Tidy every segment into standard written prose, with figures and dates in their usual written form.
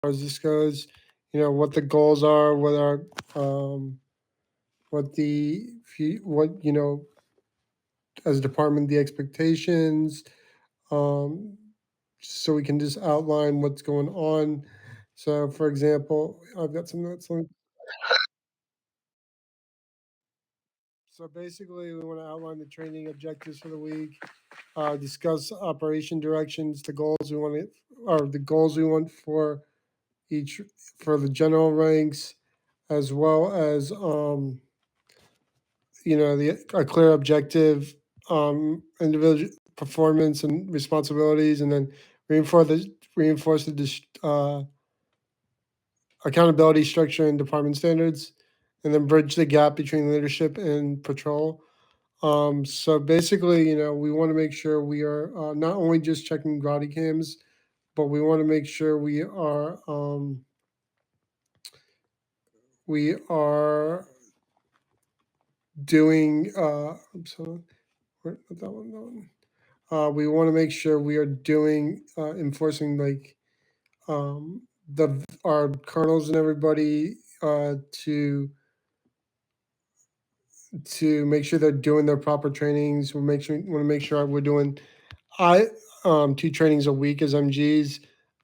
far as this goes, what the goals are, um, what what, as a department, the expectations, um, so we can just outline what's going on. So, for example, I've got some notes. So basically, we want to outline the training objectives for the week, discuss operation directions, the goals we want to, or the goals we want for each for the general ranks, as well as the a clear objective, individual performance and responsibilities, and then reinforce the accountability structure and department standards, and then bridge the gap between leadership and patrol. So basically, we want to make sure we are not only just checking body cams, but we want to make sure we are doing. I'm sorry, not that one. That one. We want to make sure we are doing enforcing like the our colonels and everybody to make sure they're doing their proper trainings. We want to make sure we're doing I 2 trainings a week as MGs.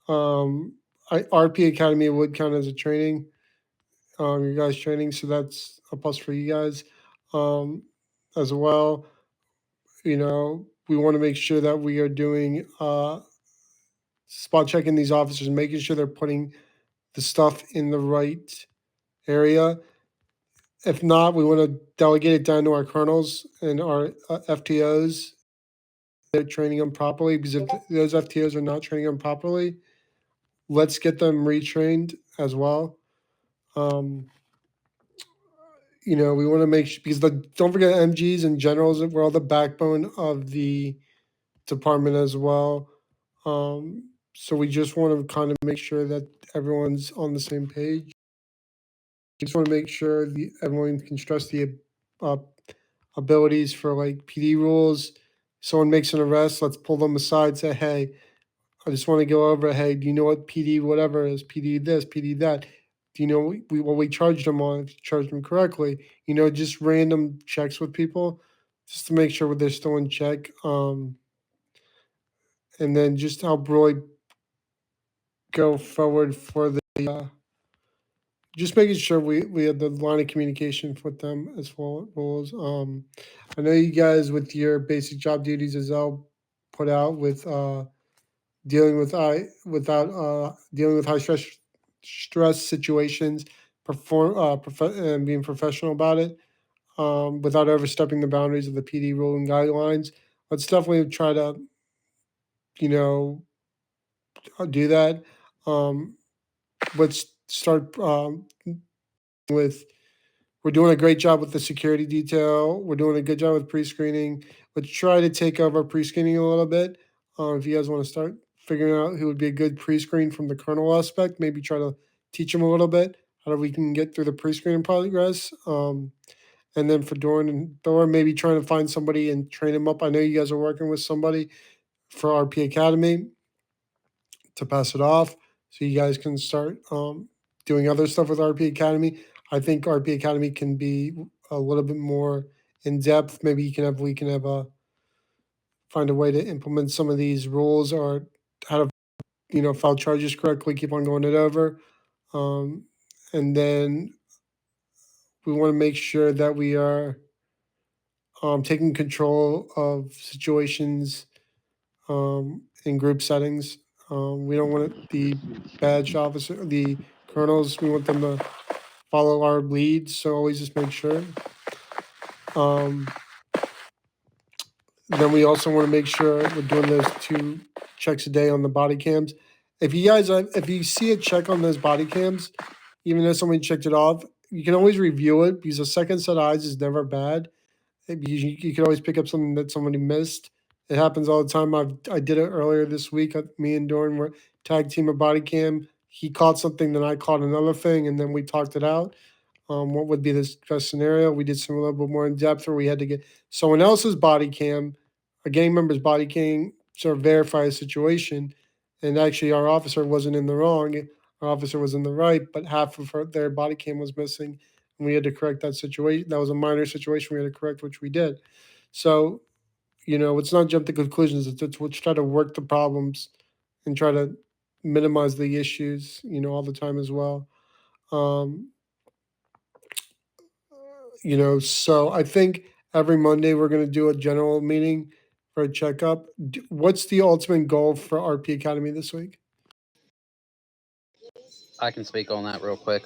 RP Academy would count as a training, your guys' training, so that's a plus for you guys um, as well. We want to make sure that we are doing spot checking these officers, making sure they're putting the stuff in the right area. If not, we want to delegate it down to our colonels and our FTOs. They're training them properly, because if those FTOs are not training them properly, let's get them retrained as well. Um, we want to make sure, because don't forget MGs and generals, we're all the backbone of the department as well. So we just want to kind of make sure that everyone's on the same page. Just want to make sure everyone can stress the uh, abilities for like PD rules. Someone makes an arrest, let's pull them aside, say, hey, I just want to go over, hey, do you know what PD whatever is? PD this, PD that. Do you know what we charged them on? If you charged them correctly, just random checks with people, just to make sure they're still in check. And then just help Roy go forward for just making sure we have the line of communication with them as well as I know you guys with your basic job duties as I'll put out with dealing with dealing with high stress situations, and being professional about it, without overstepping the boundaries of the PD rule and guidelines. Let's definitely try to you know do that. Um, let's start with we're doing a great job with the security detail. We're doing a good job with pre-screening. Let's try to take over pre-screening a little bit. If you guys want to start figuring out who would be a good pre-screen from the kernel aspect, maybe try to teach them a little bit how we can get through the pre-screening progress. And then for Doran and Thor, maybe trying to find somebody and train them up. I know you guys are working with somebody for RP Academy to pass it off, so you guys can start doing other stuff with RP Academy. I think RP Academy can be a little bit more in depth. Maybe we can have a find a way to implement some of these rules, or how to file charges correctly. Keep on going it over, um, and then we want to make sure that we are taking control of situations in group settings. We don't want the badge officer, the colonels. We want them to follow our leads. So always just make sure. Um, then we also want to make sure we're doing those 2 checks a day on the body cams. If you see a check on those body cams, even though somebody checked it off, you can always review it, because a second set of eyes is never bad. You could always pick up something that somebody missed. It happens all the time. I did it earlier this week. Me and Doran were tag team a body cam. He caught something, then I caught another thing, and then we talked it out. What would be this best scenario? We did some a little bit more in depth, or we had to get someone else's body cam, a gang member's body cam, sort of verify a situation. And actually, our officer wasn't in the wrong. our officer was in the right, but half of their body cam was missing, and we had to correct that situation. That was a minor situation we had to correct, which we did. So, let's not jump to conclusions. Let's try to work the problems and try to minimize the issues, all the time as well. Um, so I think every Monday we're going to do a general meeting for a checkup. What's the ultimate goal for RP Academy this week? I can speak on that real quick.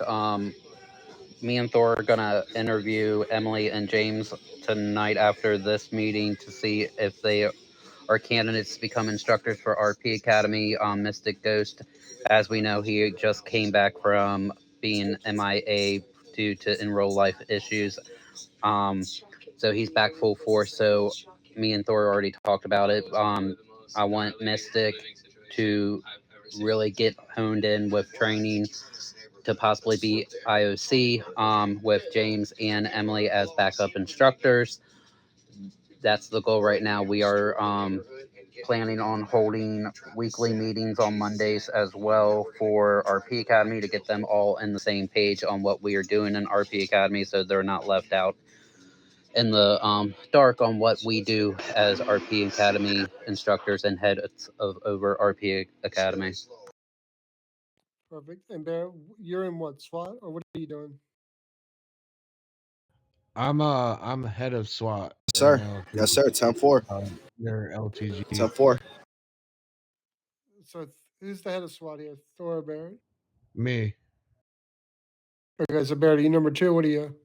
Me and Thor are gonna interview Emily and James tonight after this meeting to see if they are candidates to become instructors for RP Academy. Mystic Ghost, as we know, he just came back from being MIA due to enroll life issues. So he's back full force. So me and Thor already talked about it. I want Mystic to really get honed in with training to possibly be IOC, with James and Emily as backup instructors. That's the goal right now. We are planning on holding weekly meetings on Mondays as well for RP Academy to get them all in the same page on what we are doing in RP Academy so they're not left out in the dark on what we do as RP Academy instructors and heads of over RP Academy. Perfect. And Bear, you're in what, SWAT, or what are you doing? I'm head of SWAT. Sir. Yes, sir. 10-4. Near LTG. 10-4. So who's the head of SWAT here? Thor or Barrett? Me. Okay, so Barrett, are you number 2? What are you?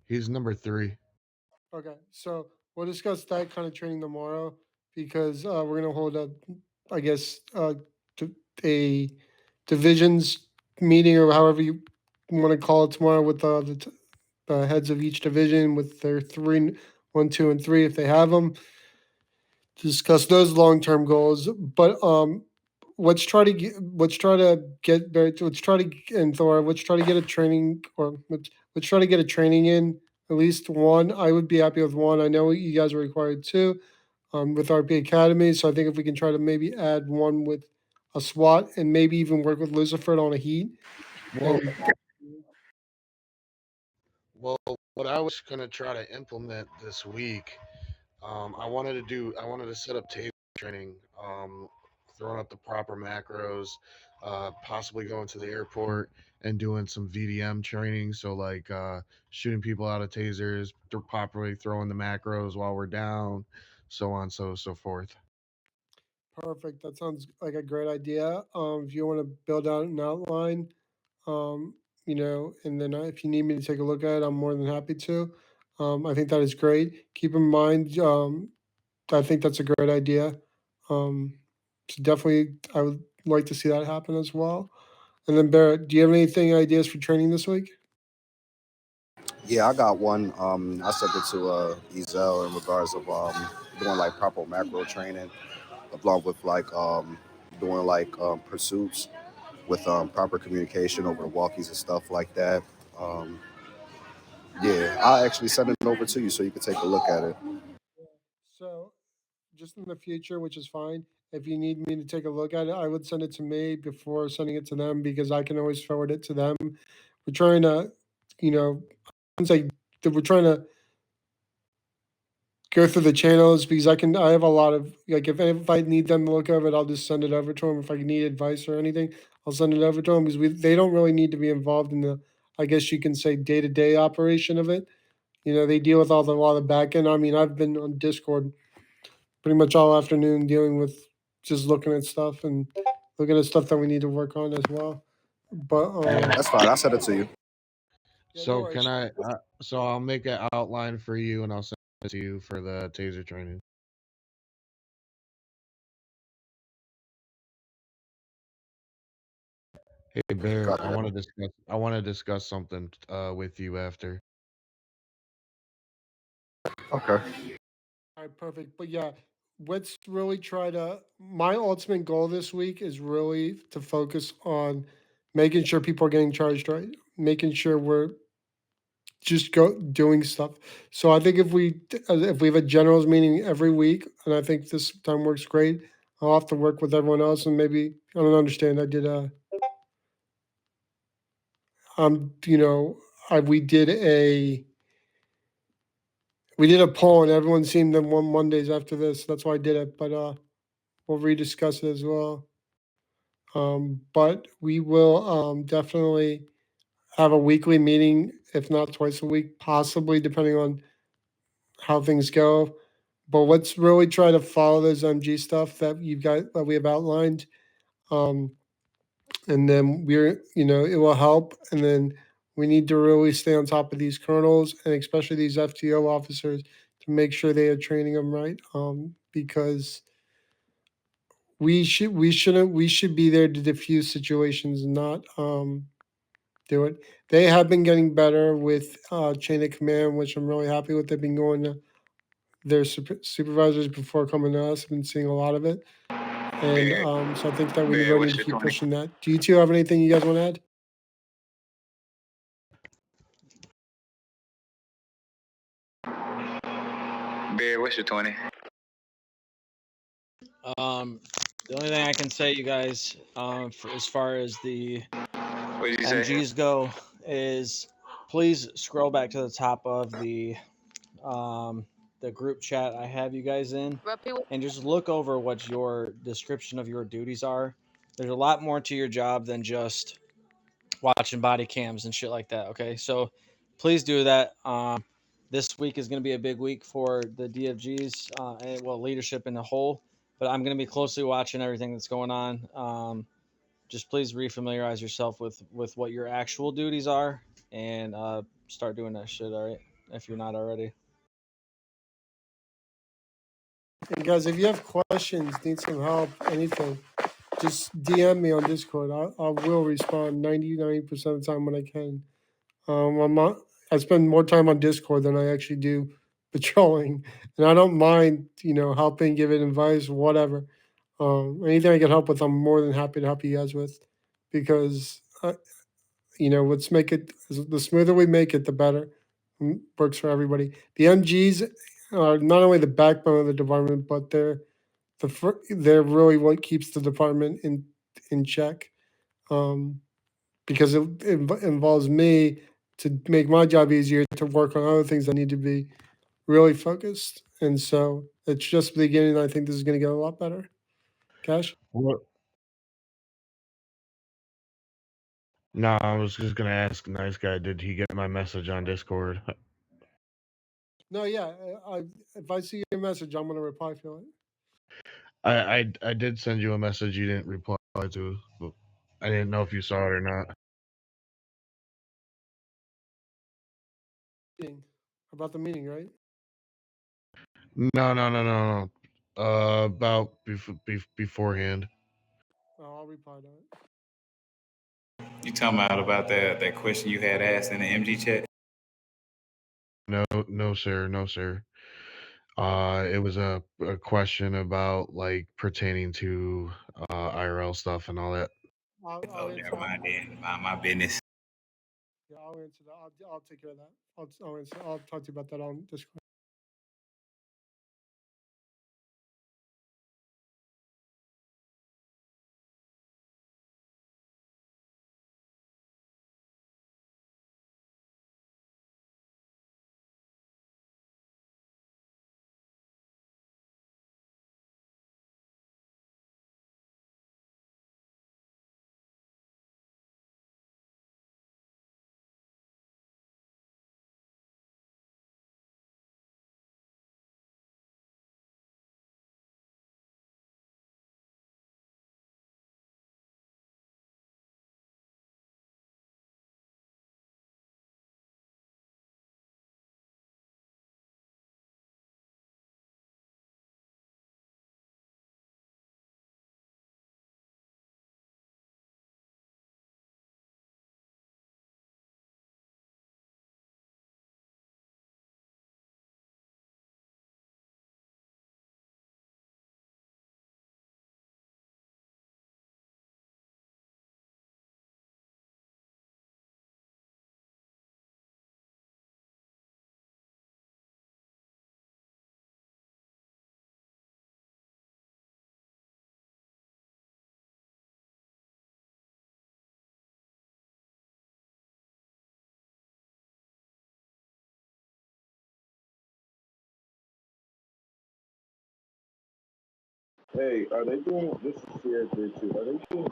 He's number 3. Okay, so we'll discuss that kind of training tomorrow because we're gonna hold I guess, a divisions meeting or however you want to call it tomorrow with the heads of each division with their 1, 2, and 3 if they have them. Discuss those long-term goals, but let's try to get and Thor, let's try to get a training or let's try to get a training in at least one. I would be happy with one. I know you guys are required 2 with RP Academy, so I think if we can try to maybe add one with a SWAT and maybe even work with Lucifer on a heat. Well, what I was gonna try to implement this week, I wanted to set up taser training, throwing up the proper macros, possibly going to the airport and doing some VDM training. So like shooting people out of tasers, properly throwing the macros while we're down, so on, so forth. Perfect. That sounds like a great idea. If you want to build out an outline, um, and then if you need me to take a look at it, I'm more than happy to. I think that is great. Keep in mind, I think that's a great idea. So definitely, I would like to see that happen as well. And then Barrett, do you have anything ideas for training this week? Yeah, I got one. I sent it to Ezel in regards of doing like proper macro training, along with like doing like pursuits with proper communication over the walkies and stuff like that. Um, yeah, I'll actually send it over to you so you can take a look at it. So, just in the future, which is fine. If you need me to take a look at it, I would send it to me before sending it to them because I can always forward it to them. We're trying to, once we're trying to go through the channels because I have a lot of like if I need them to look over it, I'll just send it over to them. If I need advice or anything, I'll send it over to them because they don't really need to be involved in the, I guess you can say, day-to-day operation of it. They deal with a lot of back end. I mean, I've been on Discord pretty much all afternoon dealing with just looking at stuff and looking at stuff that we need to work on as well. But That's fine. I'll send it to you. yeah, no So worries. can I? So I'll make an outline for you, and I'll send it to you for the taser training. Hey Bear, Got I that. want to discuss. I want to discuss something with you after. Okay. All right, perfect. But yeah, let's really try to. My ultimate goal this week is really to focus on making sure people are getting charged right, making sure we're just doing stuff. So I think if we have a generals meeting every week, and I think this time works great, I'll have to work with everyone else and maybe I don't understand. I did you know, we did a poll and everyone seemed to want Mondays after this. That's why I did it, but we'll rediscuss it as well. But we will definitely have a weekly meeting, if not twice a week, possibly depending on how things go. But let's really try to follow those MG stuff that we have outlined. And then it will help. And then we need to really stay on top of these colonels and especially these FTO officers to make sure they are training them right. Because we should be there to diffuse situations, not do it. They have been getting better with chain of command, which I'm really happy with. They've been going to their supervisors before coming to us. I've been seeing a lot of it. And so I think that we really need to keep pushing that. Do you two have anything you guys want to add? Bear, what's your 20? The only thing I can say, you guys, as far as the What did you say? MGs go, is please scroll back to the top of the group chat I have you guys in, and just look over what your description of your duties are. There's a lot more to your job than just watching body cams and shit like that. Okay, so please do that. This week is going to be a big week for the DFGs and leadership in the whole. But I'm going to be closely watching everything that's going on. Just please refamiliarize yourself with what your actual duties are and start doing that shit. All right, if you're not already. And guys, if you have questions, need some help, anything, just DM me on Discord. I will respond 99% of the time when I can. I spend more time on Discord than I actually do patrolling, and I don't mind, helping, giving advice, whatever. Anything I can help with, I'm more than happy to help you guys with, because let's make it the smoother we make it, the better. Works for everybody. The MGs are not only the backbone of the department, but they're really what keeps the department in check. Because it involves me to make my job easier, to work on other things that need to be really focused. And so it's just the beginning. I think this is going to get a lot better. Cash? What? No, I was just gonna ask, nice guy, did he get my message on Discord? No, yeah. If I see your message, I'm going to reply to it. I did send you a message you didn't reply to, but I didn't know if you saw it or not. About the meeting, right? No. About beforehand. I'll reply to it. You talking about that question you had asked in the MG chat? No, sir. It was a question about like pertaining to IRL stuff and all that. I'll answer Never mind that. then. Mind my business. Yeah, I'll answer that. I'll take care of that. I'll talk to you about that on Discord. Hey, are they doing this is CR3 too? Are they doing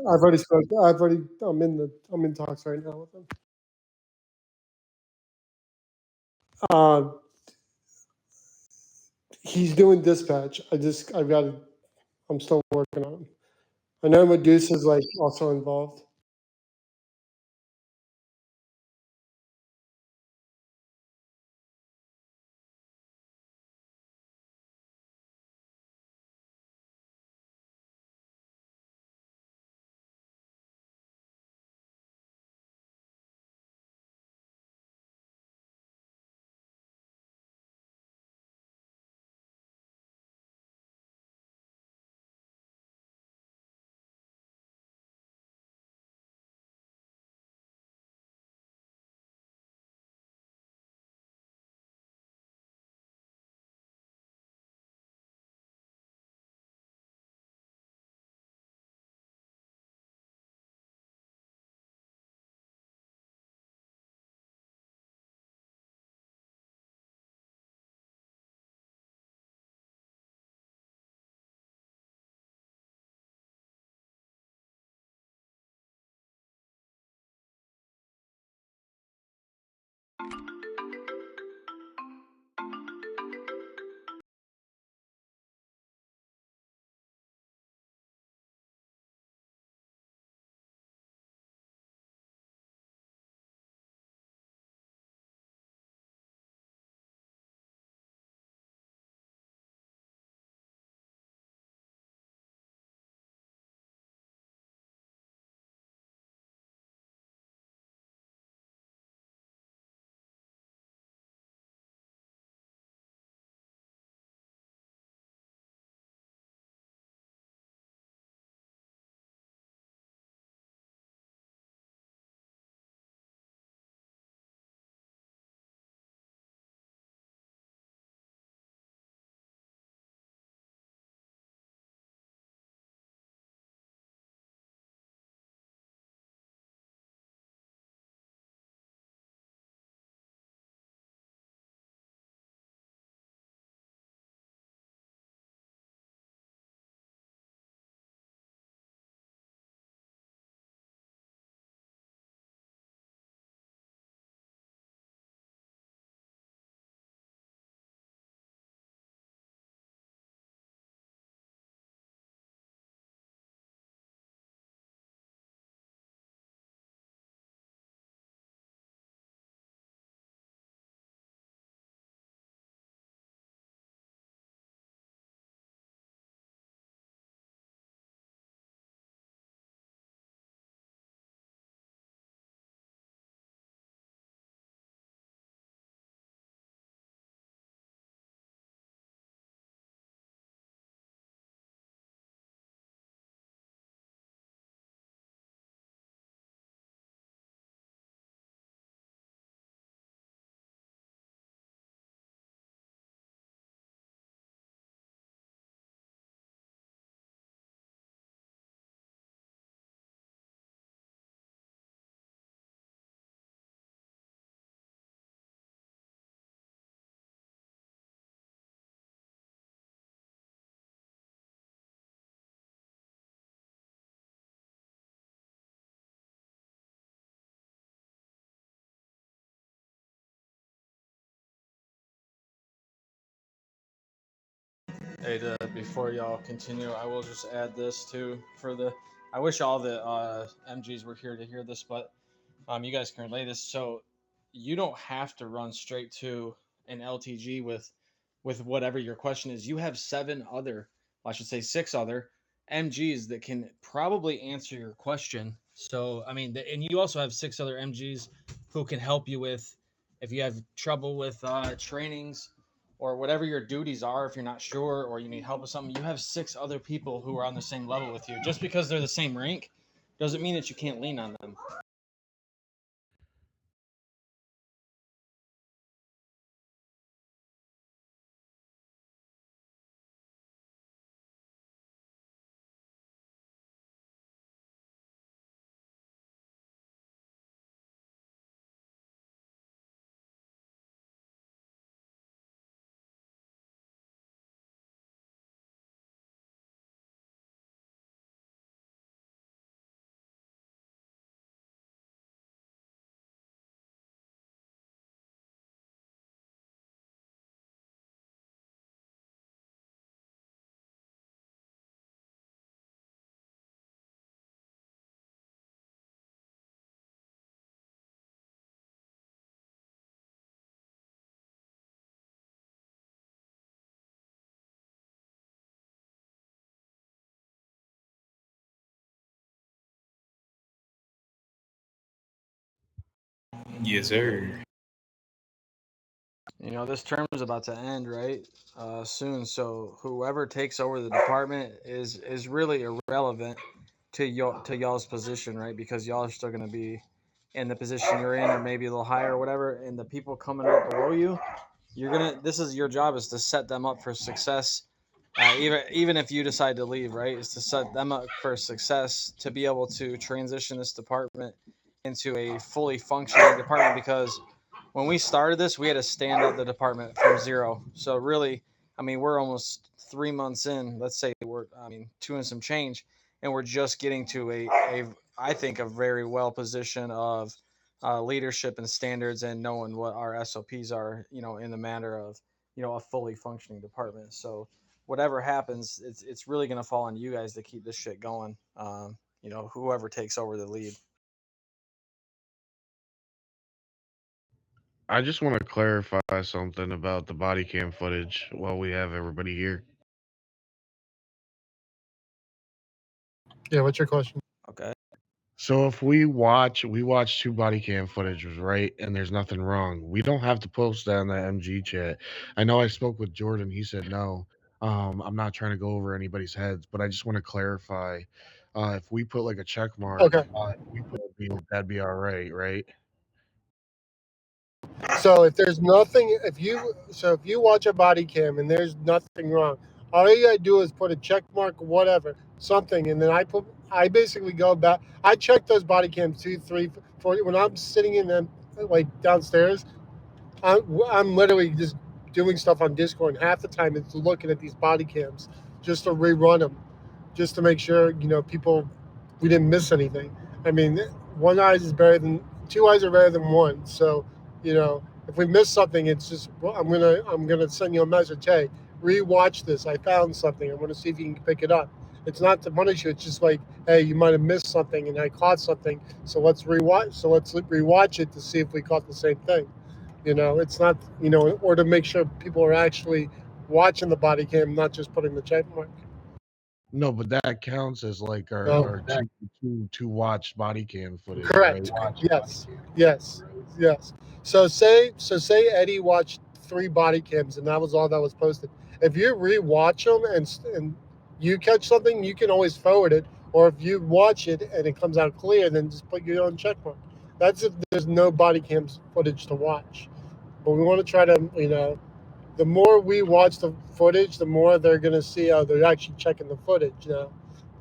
I've already spoke. I'm in talks right now with him. Uh, he's doing dispatch. I'm still working on him. I know Medusa's like also involved. Hey, before y'all continue, I will just add this too for the. I wish all the MGs were here to hear this, but you guys can relay this. So you don't have to run straight to an LTG with whatever your question is. You have I should say 6 other MGs that can probably answer your question. So I mean, and you also have 6 other MGs who can help you with if you have trouble with trainings or whatever your duties are. If you're not sure or you need help with something, you have 6 other people who are on the same level with you. Just because they're the same rank doesn't mean that you can't lean on them. Yes, sir. This term is about to end, right? Soon. So whoever takes over the department is really irrelevant to y'all's position, right? Because y'all are still going to be in the position you're in, or maybe a little higher, or whatever. And the people coming up below you, this is your job, is to set them up for success. Even if you decide to leave, right, is to set them up for success to be able to transition this department into a fully functioning department. Because when we started this, we had to stand up the department from zero. So really, I mean, we're almost 3 months in. Let's say two and some change, and we're just getting to I think, a very well position of leadership and standards, and knowing what our SOPs are, in the matter of, a fully functioning department. So whatever happens, it's really going to fall on you guys to keep this shit going. Whoever takes over the lead. I just want to clarify something about the body cam footage while we have everybody here. Yeah, what's your question? Okay. So if we watch 2 body cam footages, right, and there's nothing wrong, we don't have to post that in the MG chat. I know I spoke with Jordan. He said no. I'm not trying to go over anybody's heads, but I just want to clarify. If we put like a check mark, Okay. that'd be all right, right? So if there's nothing, if you watch a body cam and there's nothing wrong, all you gotta do is put a check mark, whatever, something, and then I basically go back. I check those body cams 2, 3, 4. When I'm sitting in them, like downstairs, I'm literally just doing stuff on Discord, and half the time it's looking at these body cams just to rerun them, just to make sure we didn't miss anything. I mean, two eyes are better than one. So, if we miss something, it's just I'm gonna send you a message. Hey, rewatch this. I found something. I want to see if you can pick it up. It's not to punish you. It's just like, hey, you might have missed something, and I caught something. So let's rewatch. So let's rewatch it to see if we caught the same thing. It's not, or to make sure people are actually watching the body cam, not just putting the check mark. No, but that counts as like our two watched body cam footage, Correct. right? Yes. So say Eddie watched 3 body cams and that was all that was posted. If you rewatch them and you catch something, you can always forward it. Or if you watch it and it comes out clear, then just put your own check mark. That's if there's no body cams footage to watch. But we want to try to, the more we watch the footage, the more they're going to see how they're actually checking the footage now.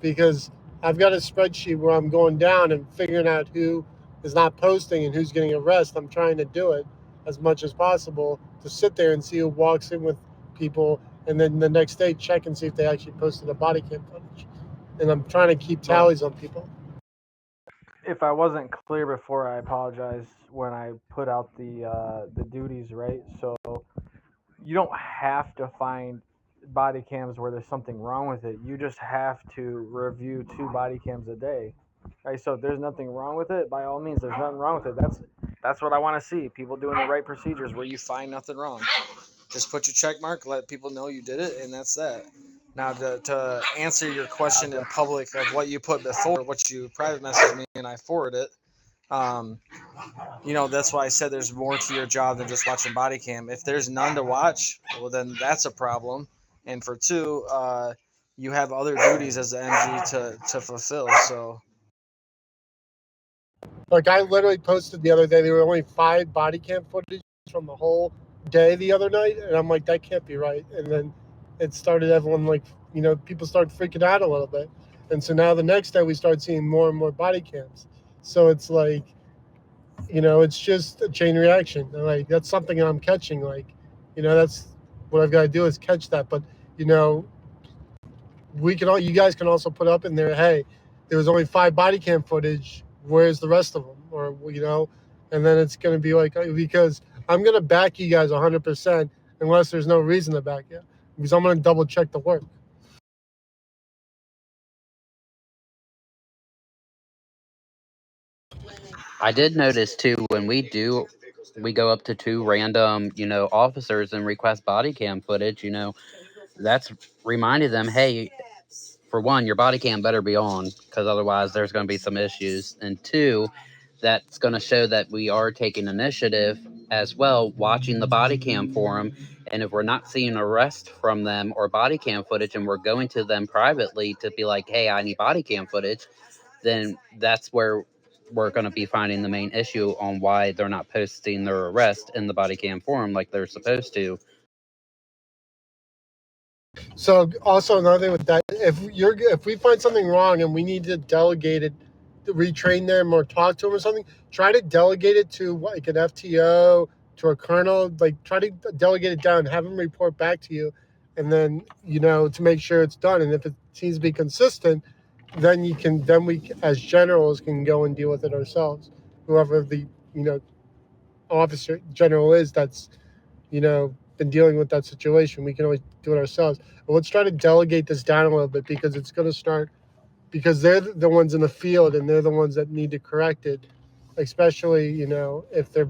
Because I've got a spreadsheet where I'm going down and figuring out who is not posting and who's getting arrested. I'm trying to do it as much as possible to sit there and see who walks in with people, and then the next day check and see if they actually posted a body cam footage. And I'm trying to keep tallies on people. If I wasn't clear before, I apologize. When I put out the duties, right? So you don't have to find body cams where there's something wrong with it. You just have to review 2 body cams a day. Right? So if there's nothing wrong with it, by all means, there's nothing wrong with it. That's what I want to see. People doing the right procedures where you find nothing wrong. Just put your check mark, let people know you did it, and that's that. Now, to answer your question in public of what you put before, what you private message me and I forward it, that's why I said there's more to your job than just watching body cam. If there's none to watch, well, then that's a problem. And for 2, you have other duties as the MG to fulfill. So, Like I literally posted the other day, there were only 5 body cam footage from the whole day the other night, and I'm like, that can't be right. And then it started everyone people started freaking out a little bit, and so now the next day we started seeing more and more body cams. So it's like, it's just a chain reaction. And like that's something I'm catching. Like, that's what I've got to do is catch that. But you guys can also put up in there, hey, there was only 5 body cam footage. Where's the rest of them? Or and then it's going to be like, because I'm going to back you guys 100% unless there's no reason to back you, because I'm going to double check the work. I did notice too when we go up to 2 random, officers and request body cam footage, that's reminding them, hey, for one, your body cam better be on because otherwise there's going to be some issues. And 2, that's going to show that we are taking initiative as well, watching the body cam for them. And if we're not seeing arrest from them or body cam footage and we're going to them privately to be like, hey, I need body cam footage, then that's where we're going to be finding the main issue on why they're not posting their arrest in the body cam forum like they're supposed to. So also another thing with that, if we find something wrong and we need to delegate it, to retrain them or talk to them or something, try to delegate it to like an FTO, to a colonel, like try to delegate it down, have them report back to you, and then to make sure it's done. And if it seems to be consistent, then we as generals can go and deal with it ourselves. Whoever the officer general is that's been dealing with that situation, we can always do it ourselves. But let's try to delegate this down a little bit because it's going to start, because they're the ones in the field and they're the ones that need to correct it, especially if they're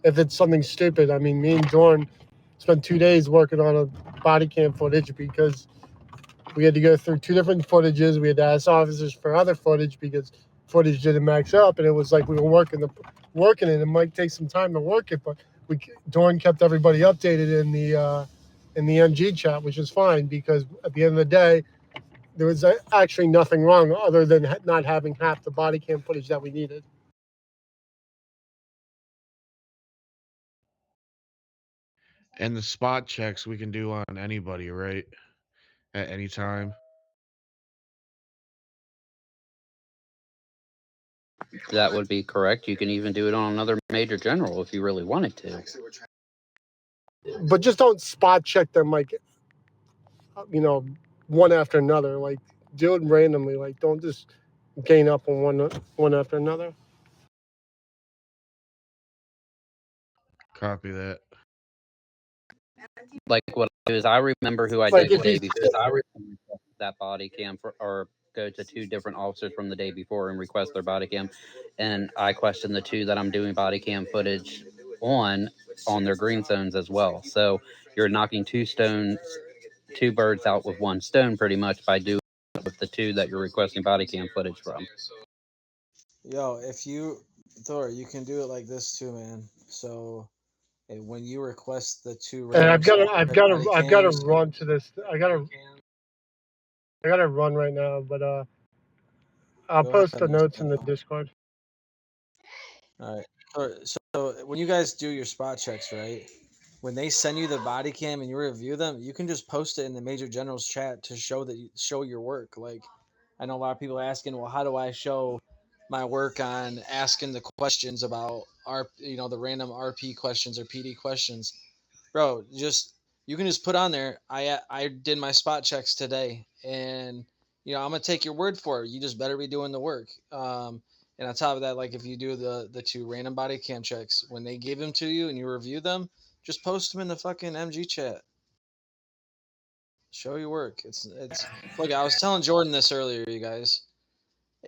if it's something stupid. I mean, me and Dorn spent 2 days working on a body cam footage because we had to go through 2 different footages. We had to ask officers for other footage because footage didn't match up, and it was like we were working it. It might take some time to work it, but Dorn kept everybody updated in the MG chat, which is fine because at the end of the day, there was actually nothing wrong other than not having half the body cam footage that we needed. And the spot checks we can do on anybody, right? At any time. That would be correct. You can even do it on another major general if you really wanted to. But just don't spot check them like, one after another. Like, do it randomly. Like, don't just gain up on one after another. Copy that. Like what I do is I remember who I Like did the day before. I remember that body cam or go to 2 different officers from the day before and request their body cam, and I question the 2 that I'm doing body cam footage on their green zones as well. So you're knocking 2 birds out with 1 stone pretty much by doing it with the 2 that you're requesting body cam footage from. Yo, Thor, you can do it like this too, man. So when you request the 2 And I've got to cams, run to this. I got to run right now, but I'll go post ahead, the man. notes in the Discord. All right. So when you guys do your spot checks, right? When they send you the body cam and you review them, you can just post it in the Major General's chat to show your work. Like, I know a lot of people asking, well, how do I show my work on asking the questions about the random RP questions or PD questions? Bro, you can just put on there, I did my spot checks today, and I'm gonna take your word for it. You just better be doing the work. And on top of that, like if you do the 2 random body cam checks, when they give them to you and you review them, just post them in the fucking MG chat. Show your work. It's look, I was telling Jordan this earlier, you guys.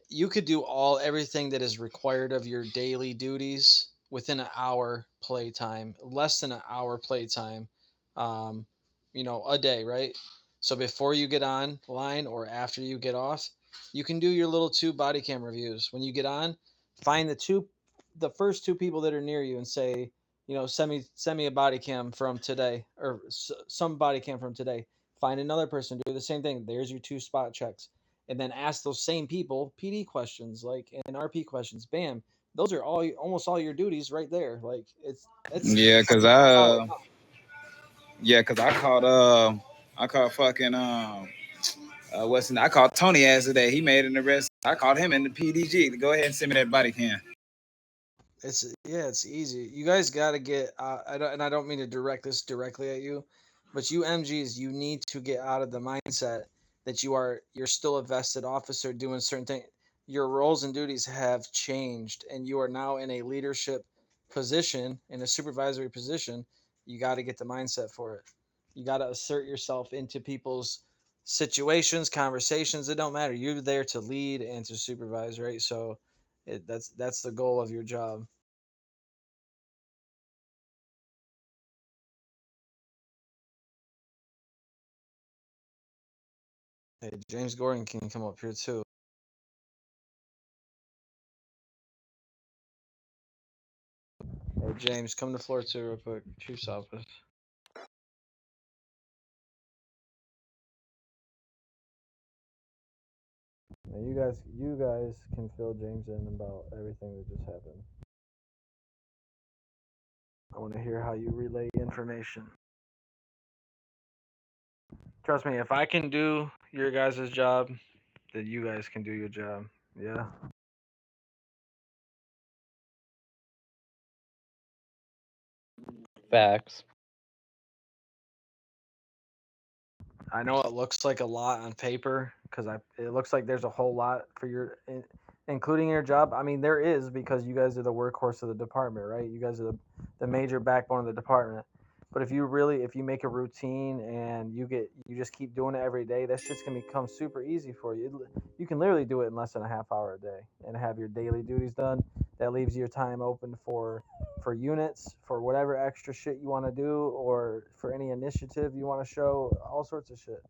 You could do everything that is required of your daily duties within an hour playtime, less than an hour playtime, um, a day, right? So before you get online or after you get off, you can do your little 2 body cam reviews. When you get on, find the first 2 people that are near you and say, send me a body cam from today, or some body cam from today. Find another person, do the same thing. There's your 2 spot checks, and then ask those same people PD questions, like, and RP questions. Bam, those are almost all your duties right there. Like it's Yeah, cause solid. I caught fucking I called Tony ass today. He made an arrest. I called him in the PDG to go ahead and send me that body cam. It's easy. You guys got to get. I don't mean to direct this directly at you, but you MGs, you need to get out of the mindset that you're still a vested officer doing certain things. Your roles and duties have changed, and you are now in a leadership position, in a supervisory position. You got to get the mindset for it. You got to assert yourself into people's situations, conversations. It don't matter. You're there to lead and to supervise, right? So, that's the goal of your job. Hey, James Gordon can come up here too. Hey, James, come to floor 2 real quick. Chief's office. Now you guys can fill James in about everything that just happened. I want to hear how you relay information. Trust me, if I can do your guys' job, then you guys can do your job. Yeah. Facts. I know it looks like a lot on paper because it looks like there's a whole lot for including your job. I mean, there is, because you guys are the workhorse of the department, right? You guys are the major backbone of the department. But if you make a routine and you just keep doing it every day, that shit's gonna become super easy for you. You can literally do it in less than a half hour a day and have your daily duties done. That leaves your time open for units, for whatever extra shit you want to do, or for any initiative you want to show, all sorts of shit.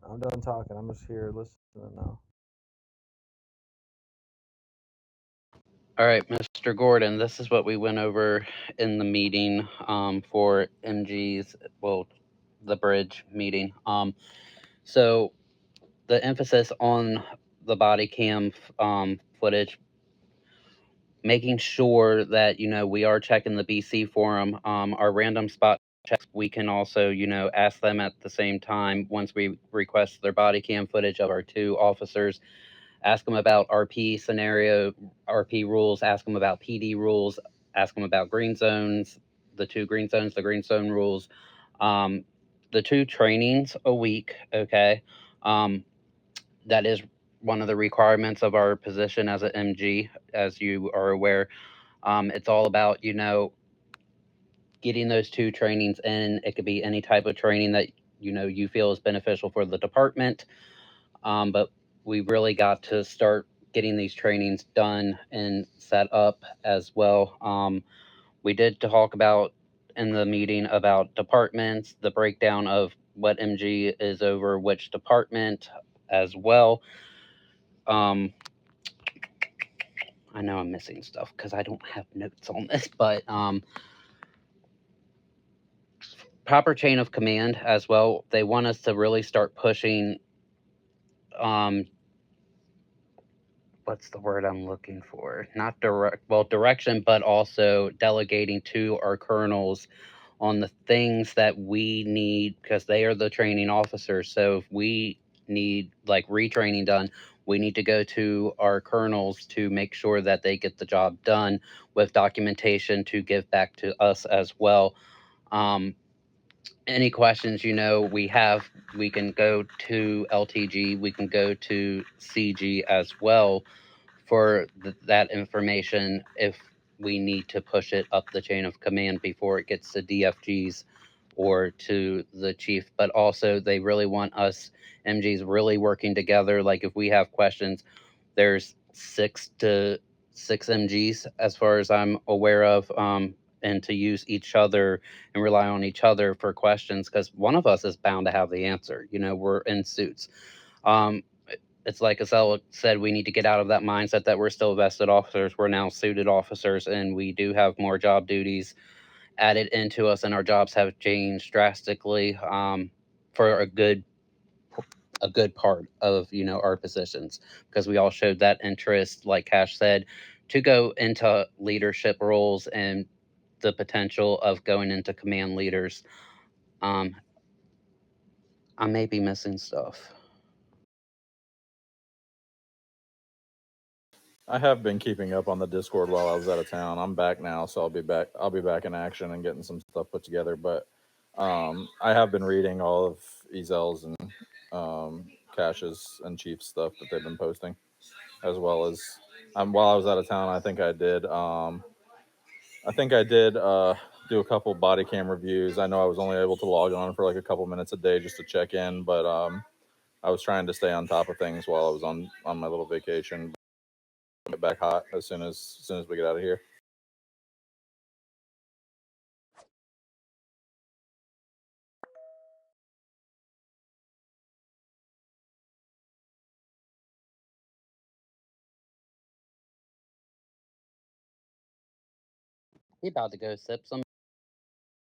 I'm done talking. I'm just here listening now. All right, Mr. Gordon, this is what we went over in the meeting for MG's, well, the bridge meeting. So the emphasis on the body cam footage, making sure that, we are checking the BC forum, our random spot checks. We can also, ask them at the same time once we request their body cam footage of our 2 officers. Ask them about RP scenario, RP rules, ask them about PD rules, ask them about green zones, the 2 green zones, the green zone rules, the 2 trainings a week, okay? That is one of the requirements of our position as an MG, as you are aware. It's all about, getting those 2 trainings in. It could be any type of training that, you feel is beneficial for the department. But we really got to start getting these trainings done and set up as well. We did talk about in the meeting about departments, the breakdown of what MG is over which department as well. I know I'm missing stuff because I don't have notes on this, but proper chain of command as well. They want us to really start pushing what's the word I'm looking for? Not direction, but also delegating to our colonels on the things that we need, because they are the training officers. So if we need like retraining done, we need to go to our colonels to make sure that they get the job done with documentation to give back to us as well. Any questions, we can go to LTG, we can go to CG as well for that information if we need to push it up the chain of command before it gets to DFGs or to the chief, but also they really want us MGs really working together. Like if we have questions, there's 6 MGs as far as I'm aware of, and to use each other and rely on each other for questions because one of us is bound to have the answer. You know, we're in suits. It's like Acela said, we need to get out of that mindset that we're still vested officers. We're now suited officers, and we do have more job duties added into us, and our jobs have changed drastically for a good part of our positions because we all showed that interest, like Cash said, to go into leadership roles and the potential of going into command leaders. I may be missing stuff. I have been keeping up on the Discord while I was out of town. I'm back now, so I'll be back. I'll be back in action and getting some stuff put together. But I have been reading all of Ezel's and Cash's and Chief's stuff that they've been posting, as well as while I was out of town. I think I did. Do a couple body cam reviews. I know I was only able to log on for like a couple minutes a day just to check in, but I was trying to stay on top of things while I was on my little vacation. Get back hot as soon as we get out of here. He about to go sip some